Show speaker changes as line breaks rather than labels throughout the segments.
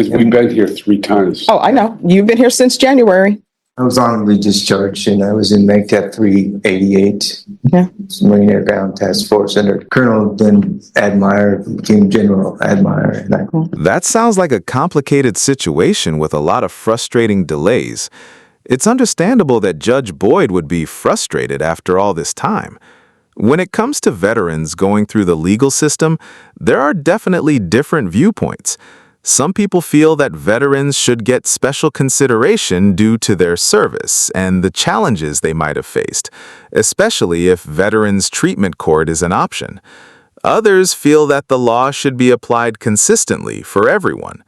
Because we've been here 3 times.
Oh, I know. You've been here since January.
I was honorably discharged and I was in MAGTF 388,
Yeah.
Marine Air Ground Task Force under Colonel then Admire, became General Admire. And
That sounds like a complicated situation with a lot of frustrating delays. It's understandable that Judge Boyd would be frustrated after all this time. When it comes to veterans going through the legal system, there are definitely different viewpoints. Some people feel that veterans should get special consideration due to their service and the challenges they might have faced, especially if Veterans Treatment Court is an option. Others feel that the law should be applied consistently for everyone.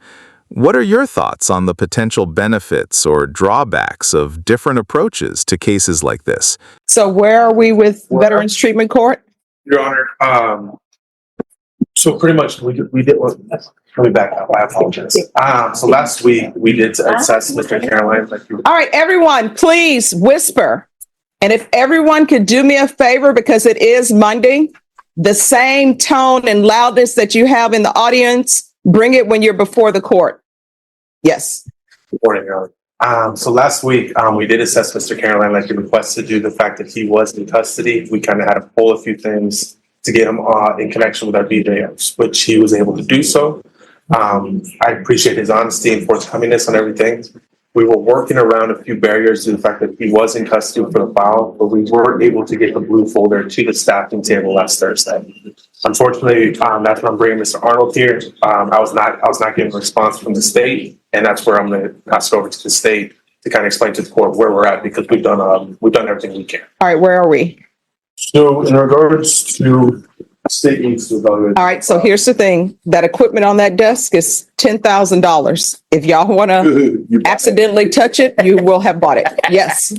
What are your thoughts on the potential benefits or drawbacks of different approaches to cases like this?
So where are we with Veterans Treatment Court?
Your Honor, so pretty much we did, let me back up, I apologize. So last week we did assess Mr. Caroline.
All right, everyone, please whisper. And if everyone could do me a favor, because it is Monday, the same tone and loudness that you have in the audience, bring it when you're before the court. Yes.
Good morning, Your Honor. So last week we did assess Mr. Caroline like you requested due to the fact that he was in custody. We kind of had to pull a few things to get him in connection with our DJs, which he was able to do so. I appreciate his honesty and forthcomingness on everything. We were working around a few barriers due to the fact that he was in custody for the file, but we weren't able to get the blue folder to the staffing table last Thursday. Unfortunately, that's when I'm bringing Mr. Arnold here. I was not getting a response from the state, and that's where I'm going to pass it over to the state to kind of explain to the court where we're at, because we've done everything we can.
All right, where are we?
So in regards to state needs to evaluate.
All right, so here's the thing. That equipment on that desk is $10,000. If y'all want to accidentally touch it, you will have bought it. Yes.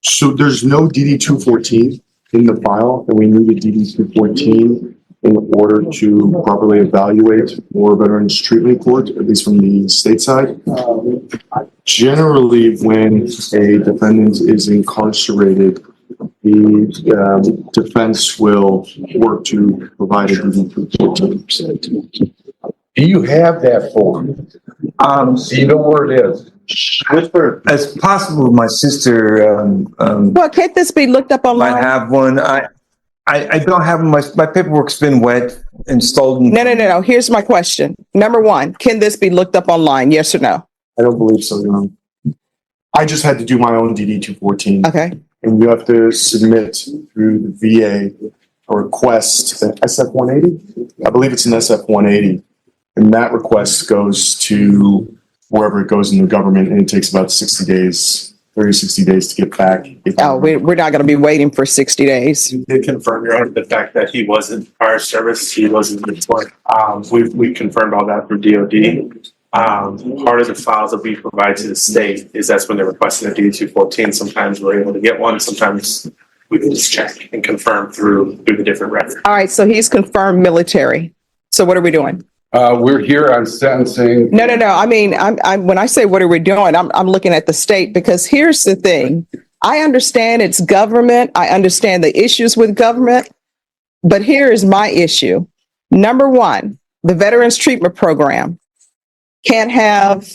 So there's no DD 214 in the file, and we need a DD 214 in order to properly evaluate for Veterans Treatment Court, at least from the state side. Generally, when a defendant is incarcerated, the defense will work to provide a DD 214.
Do you have that form? Do you know where it is?
whisper as possible. My sister,
Well, can't this be looked up online?
might have one. I don't have my paperwork's been wet and stolen.
No. Here's my question. Number one, can this be looked up online? Yes or no?
I don't believe so, Your Honor. I just had to do my own DD 214.
Okay.
And you have to submit through the VA a request, SF 180? I believe it's an SF 180. And that request goes to wherever it goes in the government, and it takes about 60 days, 60 days to get back.
Oh, we're not going to be waiting for 60 days.
We did confirm, Your Honor, the fact that he wasn't prior service, he wasn't employed. We confirmed all that through DOD. Part of the files that we provide to the state is that's when they're requesting a DD 214. Sometimes we're able to get one. Sometimes we can just check and confirm through the different records.
All right. So he's confirmed military. So what are we doing?
We're here on sentencing.
No. I mean, I'm when I say what are we doing, I'm looking at the state, because here's the thing. I understand it's government. I understand the issues with government. But here is my issue. Number one, the Veterans Treatment Program can't have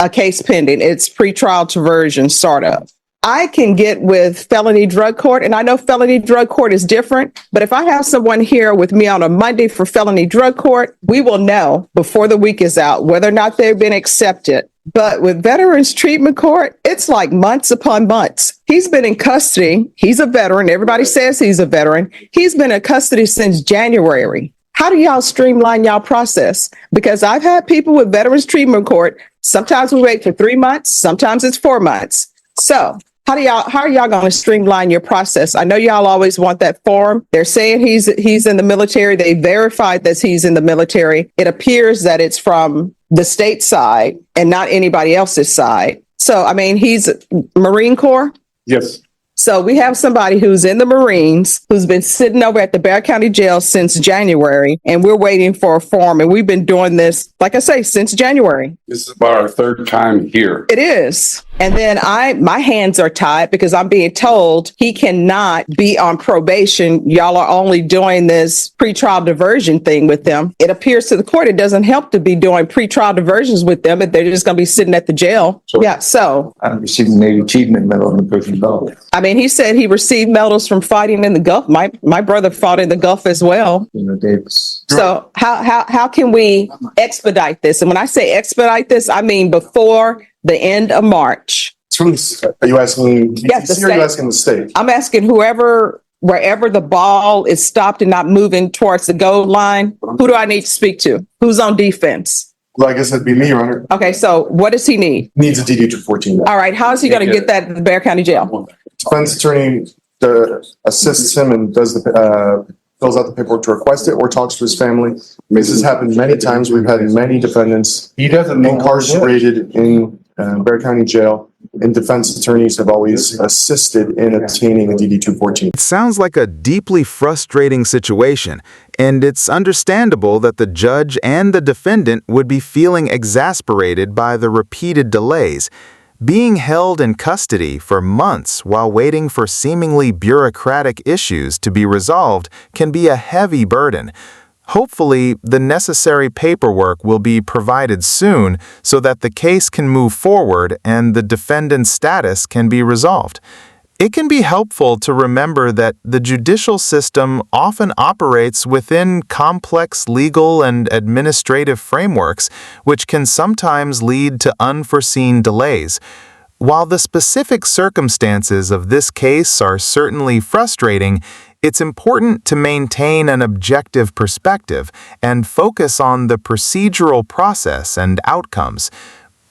a case pending. It's pretrial diversion startup. I can get with felony drug court, and I know felony drug court is different, but if I have someone here with me on a Monday for felony drug court, we will know before the week is out whether or not they've been accepted. But with Veterans Treatment Court, it's like months upon months. He's been in custody. He's a veteran. Everybody says he's a veteran. He's been in custody since January. How do y'all streamline y'all process? Because I've had people with Veterans Treatment Court. Sometimes we wait for 3 months. Sometimes it's 4 months. So how are y'all going to streamline your process? I know y'all always want that form. They're saying he's in the military. They verified that he's in the military. It appears that it's from the state side and not anybody else's side. So, I mean, he's Marine Corps.
Yes.
So we have somebody who's in the Marines who's been sitting over at the Bexar County Jail since January, and we're waiting for a form. And we've been doing this, like I say, since January.
This is about our third time here.
It is. And then my hands are tied because I'm being told he cannot be on probation. Y'all are only doing this pretrial diversion thing with them. It appears to the court it doesn't help to be doing pretrial diversions with them if they're just going to be sitting at the jail.
Sure.
Yeah. So,
I'm receiving Navy achievement medal in the prison belt.
I mean, he said he received medals from fighting in the Gulf. My brother fought in the Gulf as well.
You know, that's
So how can we expedite this? And when I say expedite this, I mean before the end of March.
It's from, are you asking
Yes, the
DTC or are you
state.
asking the state?
I'm asking wherever the ball is stopped and not moving towards the goal line, who do I need to speak to? Who's on defense?
Well, I guess that'd be me, Your Honor.
Okay, so what does he need?
Needs a DD 214.
All right, how is he going to get that at the Bear County Jail?
Defense attorney assists him and does fills out the paperwork to request it or talks to his family. This has happened many times. We've had many defendants
He doesn't know where it is.
incarcerated in Bear County Jail, and defense attorneys have always assisted in obtaining a DD 214.
It sounds like a deeply frustrating situation, and it's understandable that the judge and the defendant would be feeling exasperated by the repeated delays. Being held in custody for months while waiting for seemingly bureaucratic issues to be resolved can be a heavy burden. Hopefully, the necessary paperwork will be provided soon so that the case can move forward and the defendant's status can be resolved. It can be helpful to remember that the judicial system often operates within complex legal and administrative frameworks, which can sometimes lead to unforeseen delays. While the specific circumstances of this case are certainly frustrating, it's important to maintain an objective perspective and focus on the procedural process and outcomes.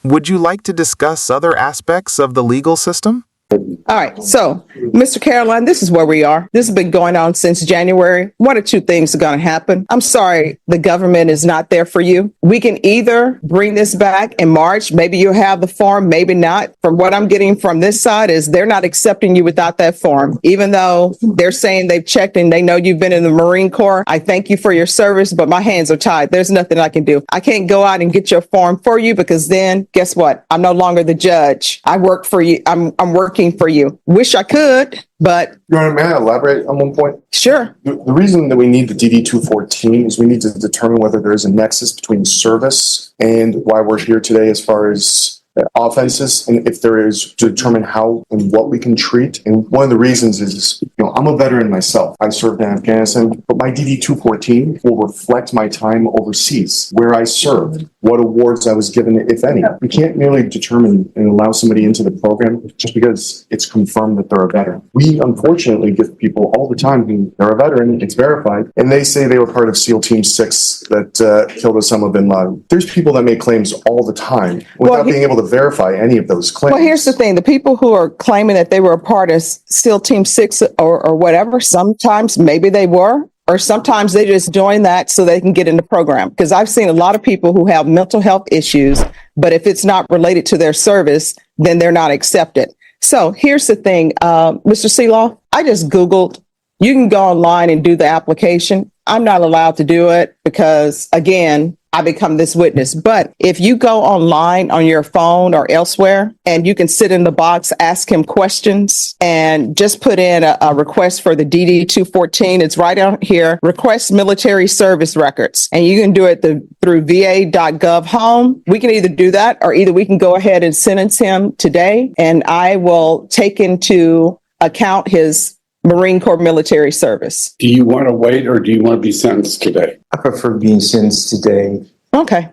Would you like to discuss other aspects of the legal system?
All right. So, Mr. Caroline, this is where we are. This has been going on since January. One or two things are going to happen. I'm sorry the government is not there for you. We can either bring this back in March. Maybe you'll have the form, maybe not. From what I'm getting from this side is they're not accepting you without that form, even though they're saying they've checked and they know you've been in the Marine Corps. I thank you for your service, but my hands are tied. There's nothing I can do. I can't go out and get your form for you because then guess what? I'm no longer the judge. I work for you. I'm working for you. Wish I could, but
Your Honor, may I elaborate on one point?
sure.
The reason that we need the DD 214 is we need to determine whether there is a nexus between service and why we're here today as far as offenses, and if there is, to determine how and what we can treat. And one of the reasons is, I'm a veteran myself. I served in Afghanistan, but my DD 214 will reflect my time overseas, where I served, what awards I was given, if any. We can't merely determine and allow somebody into the program just because it's confirmed that they're a veteran. We unfortunately give people all the time who they're a veteran, it's verified, and they say they were part of SEAL Team 6 that killed Osama bin Laden. There's people that make claims all the time without being able to verify any of those claims.
Well, here's the thing. The people who are claiming that they were a part of SEAL Team 6 or whatever, sometimes maybe they were, or sometimes they just join that so they can get in the program. Because I've seen a lot of people who have mental health issues, but if it's not related to their service, then they're not accepted. So here's the thing, Mr. Seeloff, I just Googled, you can go online and do the application. I'm not allowed to do it because, again, I become this witness. But if you go online on your phone or elsewhere and you can sit in the box, ask him questions and just put in a request for the DD 214. It's right out here. Request military service records. And you can do it through va.gov home. We can either do that or either we can go ahead and sentence him today. And I will take into account his Marine Corps military service.
Do you want to wait or do you want to be sentenced today?
I prefer being sentenced today.
Okay.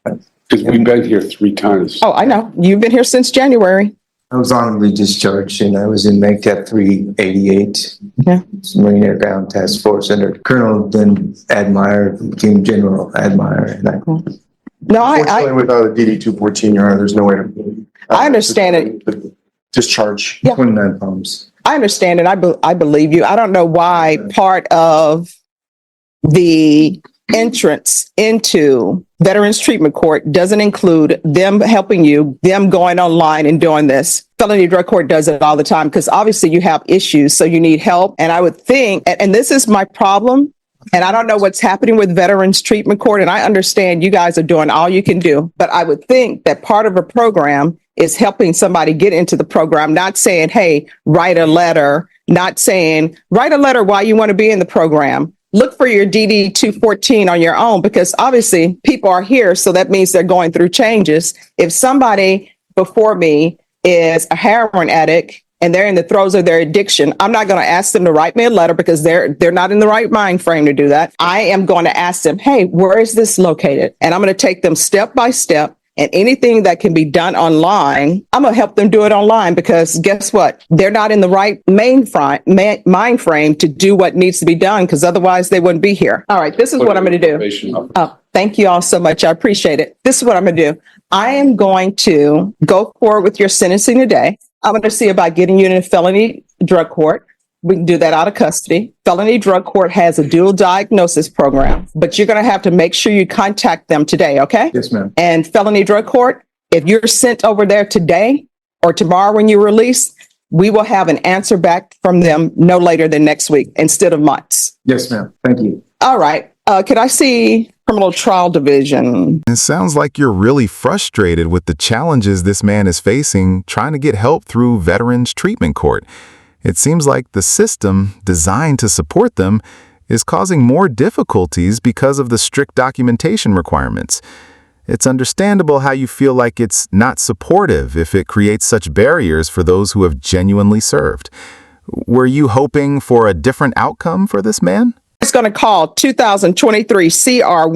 Because we've been here 3 times.
Oh, I know. You've been here since January.
I was honorably discharged and I was in MAGTF 388.
Yeah.
Marine Air Ground Task Force under Colonel, then Admire, became General Admire. And
No,
Unfortunately, without a DD 214, Your Honor, there's no way to.
I understand it.
Discharge.
Yeah.
29 pounds.
I understand it. I believe you. I don't know why part of the entrance into Veterans Treatment Court doesn't include them helping you, them going online and doing this. Felony Drug Court does it all the time because obviously you have issues, so you need help. And I would think, and this is my problem, and I don't know what's happening with Veterans Treatment Court, and I understand you guys are doing all you can do, but I would think that part of a program is helping somebody get into the program, not saying, hey, write a letter, not saying, write a letter why you want to be in the program. Look for your DD 214 on your own, because obviously people are here. So that means they're going through changes. If somebody before me is a heroin addict and they're in the throes of their addiction, I'm not going to ask them to write me a letter because they're not in the right mind frame to do that. I am going to ask them, hey, where is this located? And I'm going to take them step by step. And anything that can be done online, I'm going to help them do it online, because guess what? They're not in the right mind frame to do what needs to be done, because otherwise they wouldn't be here. All right, this is what I'm going to do. Oh, thank you all so much. I appreciate it. This is what I'm going to do. I am going to go forward with your sentencing today. I'm going to see about getting you in a felony drug court. We can do that out of custody. Felony drug court has a dual diagnosis program, but you're going to have to make sure you contact them today, okay?
Yes, ma'am.
And felony drug court, if you're sent over there today or tomorrow when you release, we will have an answer back from them no later than next week instead of months.
Yes, ma'am. Thank you.
All right. Could I see criminal trial division?
It sounds like you're really frustrated with the challenges this man is facing trying to get help through Veterans Treatment Court. It seems like the system designed to support them is causing more difficulties because of the strict documentation requirements. It's understandable how you feel like it's not supportive if it creates such barriers for those who have genuinely served. Were you hoping for a different outcome for this man?
It's going to call 2023 CR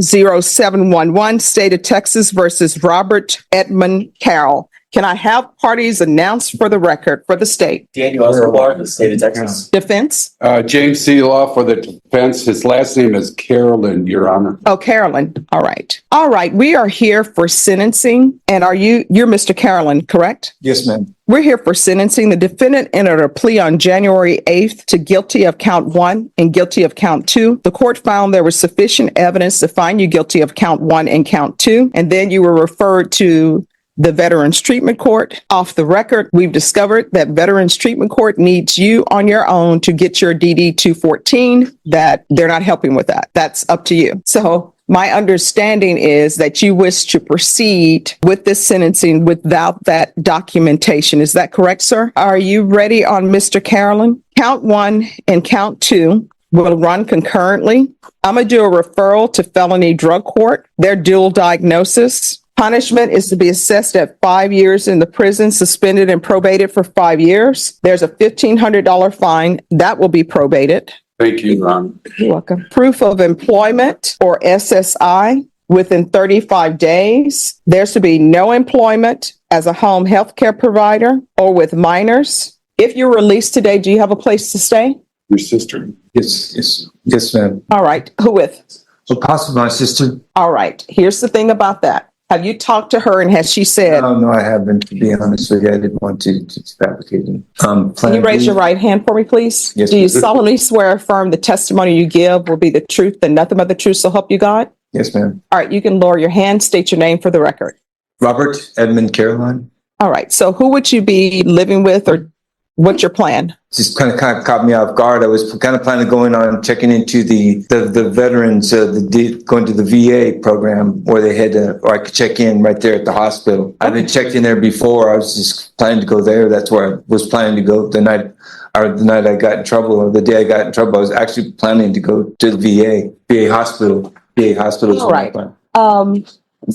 10711, State of Texas versus Robert Edmund Carroll. Can I have parties announced for the record for the state?
Daniel Escobar, the state of Texas.
Defense?
James Seeloff for the defense. His last name is Carolyn, Your Honor.
Oh, Carolyn. All right. All right. We are here for sentencing. And you're Mr. Carolyn, correct?
Yes, ma'am.
We're here for sentencing. The defendant entered a plea on January 8th to guilty of count 1 and guilty of count 2. The court found there was sufficient evidence to find you guilty of count 1 and count 2. And then you were referred to the Veterans Treatment Court. Off the record, we've discovered that Veterans Treatment Court needs you on your own to get your DD 214, that they're not helping with that. That's up to you. So my understanding is that you wish to proceed with this sentencing without that documentation. Is that correct, sir? Are you ready on Mr. Carolyn? Count 1 and count 2 will run concurrently. I'm going to do a referral to felony drug court. Their dual diagnosis. Punishment is to be assessed at 5 years in the prison, suspended and probated for 5 years. There's a $1,500 fine that will be probated.
Thank you, Your Honor.
You're welcome. Proof of employment, or SSI, within 35 days. There's to be no employment as a home health care provider or with minors. If you're released today, do you have a place to stay?
Your sister.
Yes, ma'am.
All right. Who with?
Well, possibly my sister.
All right. Here's the thing about that. Have you talked to her, and has she said?
No, I haven't, to be honest with you. I didn't want to fabricate it.
Can you raise your right hand for me, please?
Yes,
Do you
ma'am.
solemnly swear or affirm the testimony you give will be the truth and nothing but the truth, so help you God?
Yes, ma'am.
All right, you can lower your hand, state your name for the record.
Robert Edmund Caroline.
All right, so who would you be living with, or what's your plan?
Just kind of caught me off guard. I was kind of planning on going on checking into the veterans, going to the VA program where they had or I could check in right there at the hospital. I've been checked in there before. I was just planning to go there. That's where I was planning to go the night I got in trouble, or the day I got in trouble. I was actually planning to go to the VA hospital. VA hospital is
All right.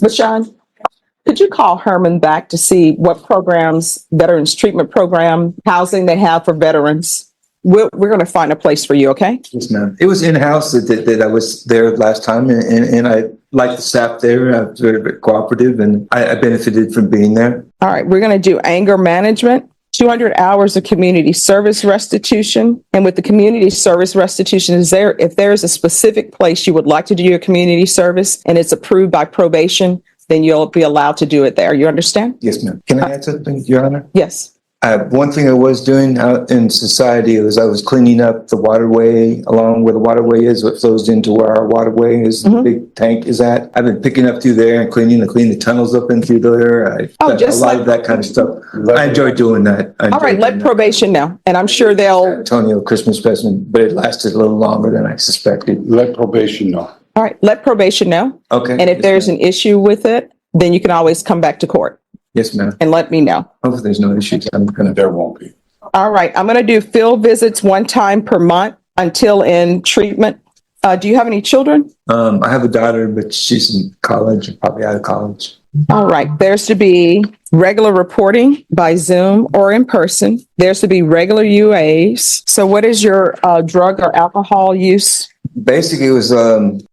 Bashan, could you call Herman back to see what programs, Veterans Treatment Program, housing they have for veterans? We're going to find a place for you, okay?
Yes, ma'am. It was in-house that I was there last time, and I liked the staff there. Very cooperative, and I benefited from being there.
All right, we're going to do anger management, 200 hours of community service restitution. And with the community service restitution, if there is a specific place you would like to do your community service and it's approved by probation, then you'll be allowed to do it there. You understand?
Yes, ma'am. Can I add something, Your Honor?
Yes.
One thing I was doing out in society was I was cleaning up the waterway along where the waterway is, what flows into where our waterway is, the big tank is at. I've been picking up through there and cleaning the tunnels up in through there. A lot of that kind of stuff. I enjoy doing that.
All right, let probation know. And I'm sure they'll...
Antonio Christmas present, but it lasted a little longer than I suspected.
Let probation know.
All right, let probation know.
Okay.
And if there's an issue with it, then you can always come back to court.
Yes, ma'am.
and let me know.
Hopefully there's no issues. I'm gonna.
There won't be.
All right, I'm going to do field visits one time per month until in treatment. Do you have any children?
I have a daughter, but she's in college, probably out of college.
All right, there's to be regular reporting by Zoom or in person. There's to be regular UAs. So what is your drug or alcohol use?
Basically, it was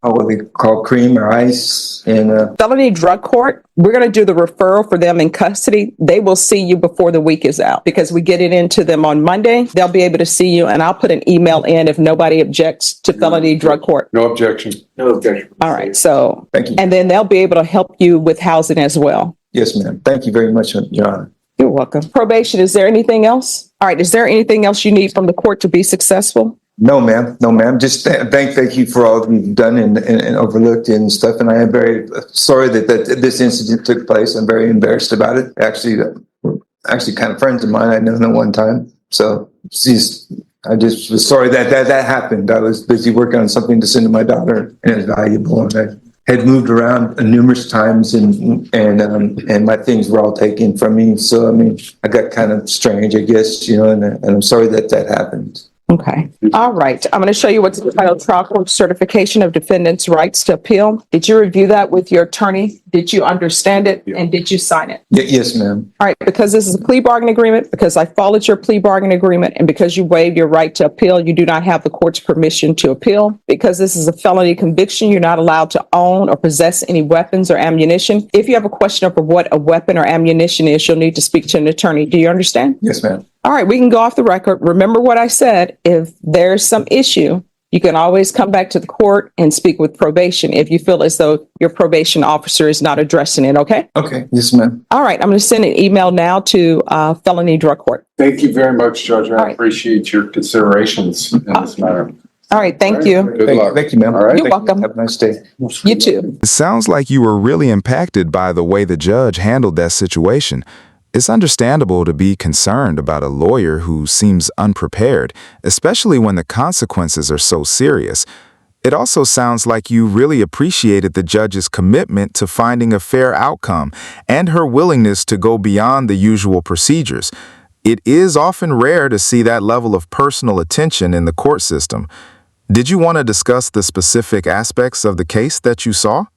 what they call cream or ice, and
Felony drug court. We're going to do the referral for them in custody. They will see you before the week is out because we get it into them on Monday. They'll be able to see you, and I'll put an email in if nobody objects to felony drug court.
No objection.
No objection.
All right, so,
thank you.
and then they'll be able to help you with housing as well.
Yes, ma'am. Thank you very much, Your Honor.
You're welcome. Probation, is there anything else? All right, is there anything else you need from the court to be successful?
No, ma'am. No, ma'am. Just thank you for all that you've done and overlooked and stuff. And I am very sorry that this incident took place. I'm very embarrassed about it. Actually kind of friends of mine. I know them one time. So I just was sorry that happened. I was busy working on something to send to my daughter, and it was valuable. And I had moved around numerous times, and my things were all taken from me. So I mean, I got kind of strange, I guess, and I'm sorry that happened.
Okay. All right. I'm going to show you what's entitled Trial Court Certification of Defendant's Rights to Appeal. Did you review that with your attorney? Did you understand it? And did you sign it?
Yes, ma'am.
All right. Because this is a plea bargain agreement, because I followed your plea bargain agreement, and because you waived your right to appeal, you do not have the court's permission to appeal. Because this is a felony conviction, you're not allowed to own or possess any weapons or ammunition. If you have a question over what a weapon or ammunition is, you'll need to speak to an attorney. Do you understand?
Yes, ma'am.
All right, we can go off the record. Remember what I said. If there's some issue, you can always come back to the court and speak with probation if you feel as though your probation officer is not addressing it, okay?
Okay. Yes, ma'am.
All right, I'm going to send an email now to felony drug court.
Thank you very much, Judge.
All
I
right.
appreciate your considerations in this matter.
All right, thank you.
Good luck.
Thank you, ma'am.
All right.
You're welcome.
Have a nice day.
You too.
It sounds like you were really impacted by the way the judge handled that situation. It's understandable to be concerned about a lawyer who seems unprepared, especially when the consequences are so serious. It also sounds like you really appreciated the judge's commitment to finding a fair outcome and her willingness to go beyond the usual procedures. It is often rare to see that level of personal attention in the court system. Did you want to discuss the specific aspects of the case that you saw?